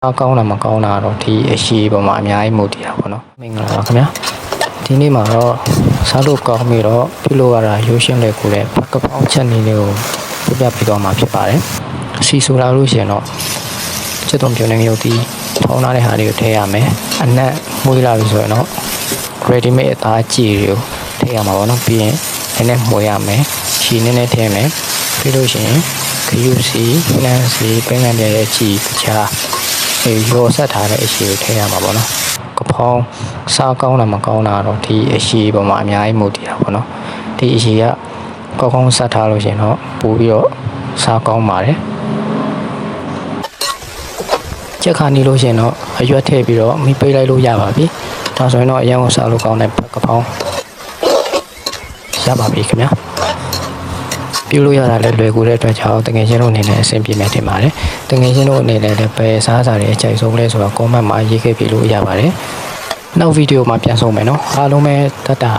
ကောင်းတာမကောင်းတာတော့ဒီအရှိပေါ်မှာအများကြီးမူတည်တာပေါ့နော်မင်္ဂလာပါခင်ဗျာဒီနေ့မှာတော့စားလို့ကောင်းပြီးတော့ပြုလို့ရတာရိုးရှင်းလေကိုတဲ့ကပောင်းချက်နေလေးကိုပြပြပေးတော့မှာဖြစ်ပါတယ်အစီဆိုလာလို့ရှိရင်တော့စက်တုံပြုံနေရုပ်ဒီထောင်းထားတဲ့ဟာတွေကိုထည့်ရမယ်အနက်မွေးလာပြီဆိုရင်တော့ ready made အသားကြည်တွေကိုထည့်ရမှာပေါ့နော်ပြီးရင်နည်းနည်းမွေးရမယ်ရှည်နည်းနည်းထည့်မယ်ပြီးလို့ရှိရင်ခရုစီနှမ်းစီပင်ငံတဲ့ကြည်တခြားရောဆက်ထားတဲ့အရှိကိုထည့်ရမှာပေါ့နော်ကဖောင်းစားကောင်းတာမကောင်းတာတော့ဒီအရှိပေါ်မှာအများကြီးမူတည်တာပေါ့နော်ဒီအရှိကကောင်းကောင်းဆက်ထားလို့ရှင်တော့ပို့ပြီးတော့စားကောင်းပါတယ်ချက်ခါနေလို့ရှင်တော့အရွက်ထည့်ပြီးတော့မိပိတ်လိုက်လို့ရပါပြီဒါဆိုရင်တော့အရင်ကစားလို့ကောင်းတဲ့ကဖောင်းရပါပြီခင်ဗျာပြုလို့ရတာလည်းလွယ်ကူတဲ့အတွက်ကြောင့်တကယ်ချင်းတို့အနေနဲ့အဆင်ပြေမယ်ထင်ပါတယ်တကယ်ချင်းတို့အနေနဲ့လည်းပဲစားစားတဲ့အကြိုက်ဆုံးလဲဆိုတော့ comment မှာရေးခဲ့ပြလို့ရပါတယ်နောက်ဗီဒီယိုမှာပြန်ဆုံးမယ်နော်အားလုံးပဲတတ်တာ